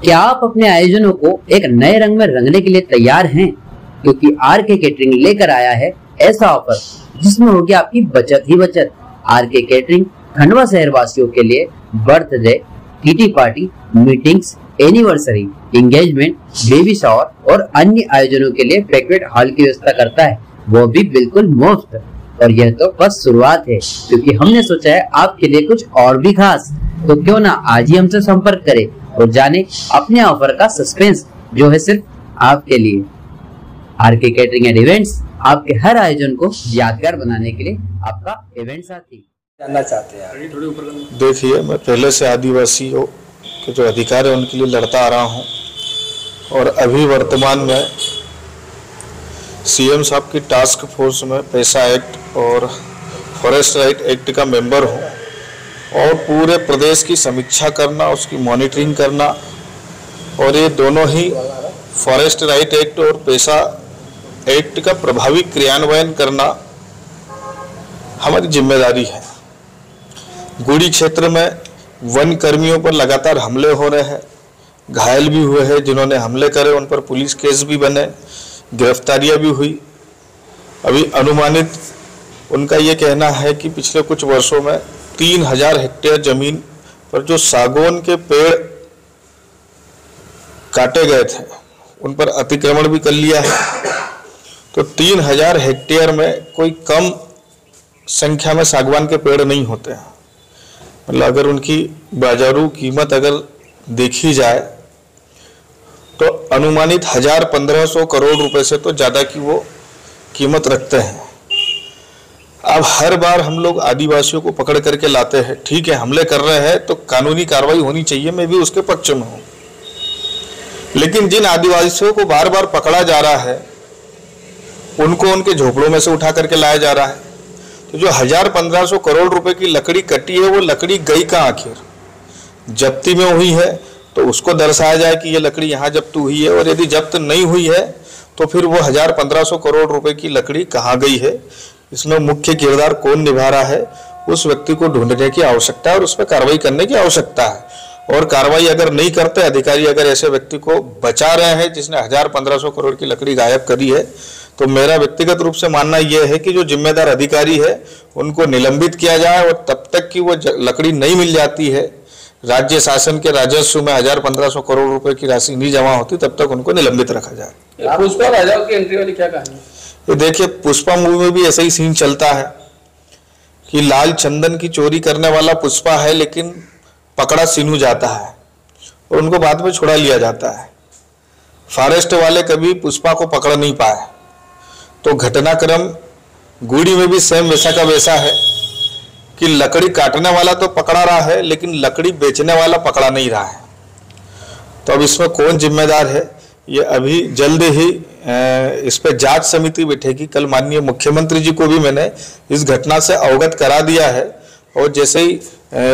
क्या आप अपने आयोजनों को एक नए रंग में रंगने के लिए तैयार हैं? क्योंकि आरके केटरिंग लेकर आया है ऐसा ऑफर जिसमें होगी आपकी बचत ही बचत। आरके केटरिंग खंडवा शहर वासियों के लिए birthday, kitty party, meetings, anniversary, engagement, baby shower और अन्य आयोजनों के लिए बैंक्वेट हॉल की व्यवस्था करता है, वो भी बिल्कुल मुफ्त। और यह तो बस शुरुआत है, क्योंकि हमने सोचा है आपके लिए कुछ और भी खास। तो क्यों ना आज ही हमसे संपर्क करें और जाने अपने ऑफर का सस्पेंस जो है सिर्फ आपके लिए। आरके केटरिंग एंड इवेंट्स आपके हर आयोजन को यादगार बनाने के लिए आपका इवेंट साथी। जानना चाहते हैं। देखिए, मैं पहले से आदिवासियों के जो अधिकार है उनके लिए लड़ता आ रहा हूँ और अभी वर्तमान में सीएम साहब की टास्क फोर्स में पैसा एक्ट और फॉरेस्ट राइट एक्ट का मेंबर हूँ और पूरे प्रदेश की समीक्षा करना, उसकी मॉनिटरिंग करना और ये दोनों ही फॉरेस्ट राइट एक्ट और पैसा एक्ट का प्रभावी क्रियान्वयन करना हमारी जिम्मेदारी है। गुड़ी क्षेत्र में वन कर्मियों पर लगातार हमले हो रहे हैं, घायल भी हुए हैं, जिन्होंने हमले करे उन पर पुलिस केस भी बने, गिरफ्तारियां भी हुई। अभी अनुमानित उनका ये कहना है कि पिछले कुछ वर्षों में 3000 हेक्टेयर जमीन पर जो सागौन के पेड़ काटे गए थे उन पर अतिक्रमण भी कर लिया है। तो 3000 हेक्टेयर में कोई कम संख्या में सागवान के पेड़ नहीं होते हैं। मतलब अगर उनकी बाजारू कीमत अगर देखी जाए तो अनुमानित 1500 करोड़ रुपए से तो ज़्यादा की वो कीमत रखते हैं। अब हर बार हम लोग आदिवासियों को पकड़ करके लाते हैं, ठीक है, हमले कर रहे हैं तो कानूनी कार्रवाई होनी चाहिए, मैं भी उसके पक्ष में हूँ। लेकिन जिन आदिवासियों को बार बार पकड़ा जा रहा है उनको उनके झोपड़ों में से उठा करके लाया जा रहा है। तो जो 1500 करोड़ रुपए की लकड़ी कटी है वो लकड़ी गई कहाँ आखिर? जब्ती में हुई है तो उसको दर्शाया जाए कि ये लकड़ी यहाँ जब्त हुई है, और यदि जब्त नहीं हुई है तो फिर वो 1500 करोड़ रुपए की लकड़ी कहाँ गई है, इसमें मुख्य किरदार कौन निभा रहा है, उस व्यक्ति को ढूंढने की आवश्यकता है और उस पर कार्रवाई करने की आवश्यकता है। और कार्रवाई अगर नहीं करते अधिकारी, अगर ऐसे व्यक्ति को बचा रहे हैं जिसने 1500 करोड़ की लकड़ी गायब करी है, तो मेरा व्यक्तिगत रूप से मानना यह है कि जो जिम्मेदार अधिकारी है उनको निलंबित किया जाए और तब तक कि वो लकड़ी नहीं मिल जाती है, राज्य शासन के राजस्व में 1500 करोड़ रुपए की राशि नहीं जमा होती, तब तक उनको निलंबित रखा जाए। पुष्पा राजाओं की एंट्री वाली क्या कहानी? ये देखिए, पुष्पा मूवी में भी ऐसा ही सीन चलता है कि लाल चंदन की चोरी करने वाला पुष्पा है, लेकिन पकड़ा सीनू जाता है और उनको बाद में छुड़ा लिया जाता है। फॉरेस्ट वाले कभी पुष्पा को पकड़ नहीं पाए। तो घटनाक्रम गुड़ी में भी सेम वैसा का वैसा है कि लकड़ी काटने वाला तो पकड़ा रहा है लेकिन लकड़ी बेचने वाला पकड़ा नहीं रहा है। तो अब इसमें कौन जिम्मेदार है, ये अभी जल्द ही इस पे जांच समिति बैठेगी। कल माननीय मुख्यमंत्री जी को भी मैंने इस घटना से अवगत करा दिया है और जैसे ही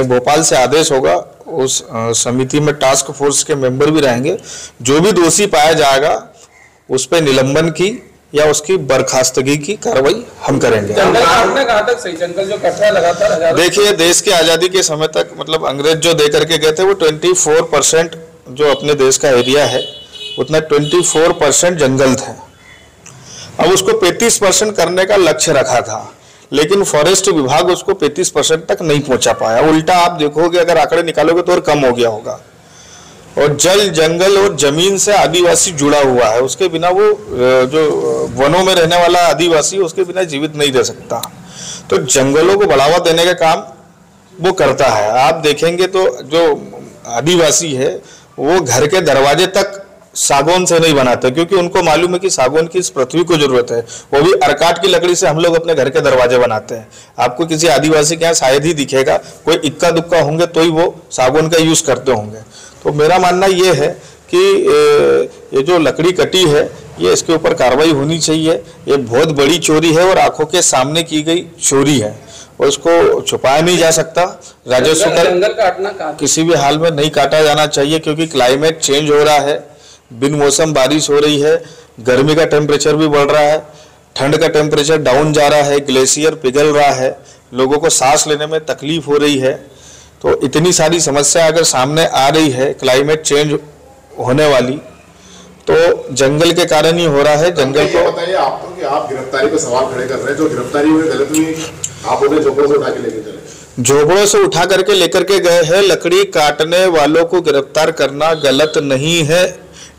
भोपाल से आदेश होगा उस समिति में टास्क फोर्स के मेंबर भी रहेंगे। जो भी दोषी पाया जाएगा उस पे निलंबन की या उसकी बर्खास्तगी की कार्रवाई हम करेंगे। जंगल काटने कहाँ तक सही? जंगल जो कट रहा है लगातार, देखिए, देश की आजादी के समय तक मतलब अंग्रेज जो दे करके गए थे वो 24% जो अपने देश का एरिया है उतना 24% जंगल थे। अब उसको 35% करने का लक्ष्य रखा था, लेकिन फॉरेस्ट विभाग उसको 35% तक नहीं पहुंचा पाया। उल्टा आप देखोगे, अगर आंकड़े निकालोगे तो और कम हो गया होगा। और जल, जंगल और जमीन से आदिवासी जुड़ा हुआ है, उसके बिना वो जो वनों में रहने वाला आदिवासी उसके बिना जीवित नहीं रह सकता। तो जंगलों को बढ़ावा देने का काम वो करता है। आप देखेंगे तो जो आदिवासी है वो घर के दरवाजे तक सागौन से नहीं बनाते, क्योंकि उनको मालूम है कि सागौन की इस पृथ्वी को जरूरत है। वो भी अरकाट की लकड़ी से हम लोग अपने घर के दरवाजे बनाते हैं। आपको किसी आदिवासी के यहाँ शायद ही दिखेगा, कोई इक्का दुक्का होंगे तो ही वो सागौन का यूज करते होंगे। तो मेरा मानना ये है कि ये जो लकड़ी कटी है ये इसके ऊपर कार्रवाई होनी चाहिए। ये बहुत बड़ी चोरी है और आंखों के सामने की गई चोरी है और इसको छुपाया नहीं जा सकता। राजस्व का किसी भी हाल में नहीं काटा जाना चाहिए, क्योंकि क्लाइमेट चेंज हो रहा है, बिन मौसम बारिश हो रही है, गर्मी का टेम्परेचर भी बढ़ रहा है, ठंड का टेम्परेचर डाउन जा रहा है, ग्लेशियर पिघल रहा है, लोगों को सांस लेने में तकलीफ हो रही है। तो इतनी सारी समस्या अगर सामने आ रही है, क्लाइमेट चेंज होने वाली, तो जंगल के कारण ही हो रहा है। जंगल को बताइए आप तो कि आप गिरफ्तारी पे सवाल खड़े कर रहे हैं, जो गिरफ्तारी हुई गलत हुई, आप उन्हें झोपड़ों से उठा के लेके चले, झोपड़ों से उठा करके लेकर के गए हैं। लकड़ी काटने वालों को गिरफ्तार करना गलत नहीं है।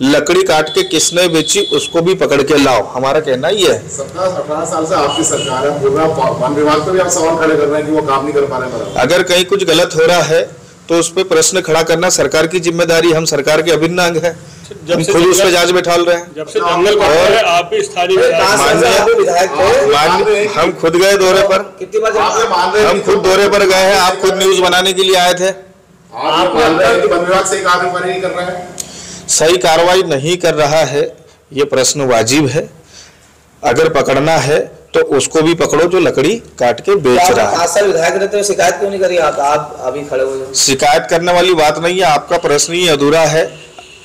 लकड़ी काट के किसने बेची उसको भी पकड़ के लाओ, हमारा कहना ये है। 17-18 साल से आपकी सरकार है, पूरा वन विभाग पे भी आप सवाल खड़े कर रहे हैं कि वो काम नहीं कर पा रहे हैं। अगर कहीं कुछ गलत हो रहा है तो उस पर प्रश्न खड़ा करना सरकार की जिम्मेदारी, हम सरकार के अभिन्न अंग है, हम खुद उस पर जांच बैठाल रहे हैं। जब से जंगल और आप भी स्थानीय हम खुद गए दौरे पर, हम खुद दौरे पर गए हैं, आप खुद न्यूज बनाने के लिए आए थे। आप मान रहे हैं कि वन विभाग सही कार्रवाई नहीं कर रहा है? सही कार्रवाई नहीं कर रहा है, ये प्रश्न वाजिब है। अगर पकड़ना है तो उसको भी पकड़ो जो लकड़ी काट के बेच रहा है। विधायक रहते हुए शिकायत क्यों नहीं करी? आप अभी खड़े हो। शिकायत करने वाली बात नहीं है, आपका प्रश्न ही अधूरा है।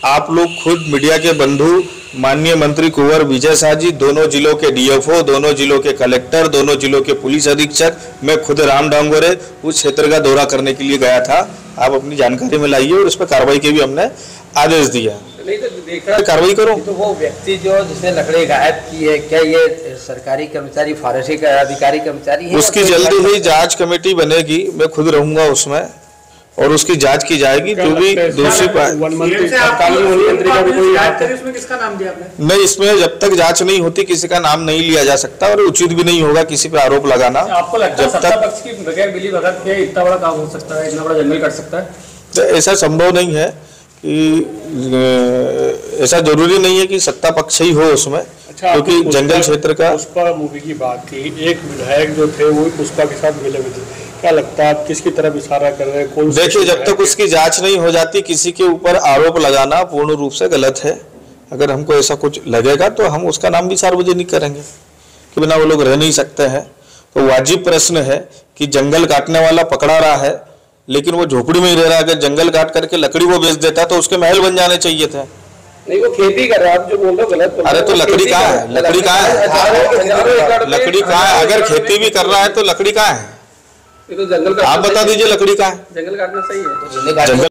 आप लोग खुद मीडिया के बंधु माननीय मंत्री कुंवर विजय शाह जी, दोनों जिलों के डीएफओ, दोनों जिलों के कलेक्टर, दोनों जिलों के पुलिस अधीक्षक, मैं खुद राम डांगोरे उस क्षेत्र का दौरा करने के लिए गया था। आप अपनी जानकारी में लाइए और उस पर कार्रवाई के भी हमने आदेश दिया। नहीं तो देखा कार्रवाई करो। तो वो व्यक्ति जो जिसने लकड़ी गायब की है, क्या ये सरकारी कर्मचारी, फॉरेस्ट्री का अधिकारी कर्मचारी है? उसकी जल्दी ही जांच कमेटी बनेगी, मैं खुद रहूंगा उसमें, और उसकी जांच की जाएगी। जो भी दोषी किसका नाम दिया आपने? नहीं, इसमें जब तक जांच नहीं होती किसी का नाम नहीं लिया जा सकता और उचित भी नहीं होगा किसी पे आरोप लगाना। आपको लगता है सत्ता पक्ष की बगैर बिली भगत के इतना बड़ा काम हो सकता है, इतना बड़ा जंगल कट सकता है? तो ऐसा संभव नहीं है कि ऐसा जरूरी नहीं है कि सत्ता पक्ष ही हो उसमें। अच्छा, क्योंकि जंगल क्षेत्र का पुष्पा मूवी की बात की, एक विधायक जो थे वो पुष्पा के साथ मिले हुए थे, क्या लगता है आप किसकी तरफ इशारा कर रहे हैं? देखिए, जब तक उसकी जांच नहीं हो जाती किसी के ऊपर आरोप लगाना पूर्ण रूप से गलत है। अगर हमको ऐसा कुछ लगेगा तो हम उसका नाम भी सार्वजनिक करेंगे कि बिना वो लोग रह नहीं सकते हैं। तो वाजिब प्रश्न है कि जंगल काटने वाला पकड़ा रहा है लेकिन वो झोपड़ी में ही रह रहा है। अगर जंगल काट करके लकड़ी वो बेच देता तो उसके महल बन जाने चाहिए थे। नहीं, वो खेती कर रहा है, आप जो बोल रहे हो गलत। अरे तो लकड़ी कहाँ है? लकड़ी कहाँ है? लकड़ी कहाँ है? अगर खेती भी कर रहा है तो लकड़ी कहाँ है? ये तो जंगल आप बता दीजिए लकड़ी कहाँ है? जंगल काटना सही है। जंगल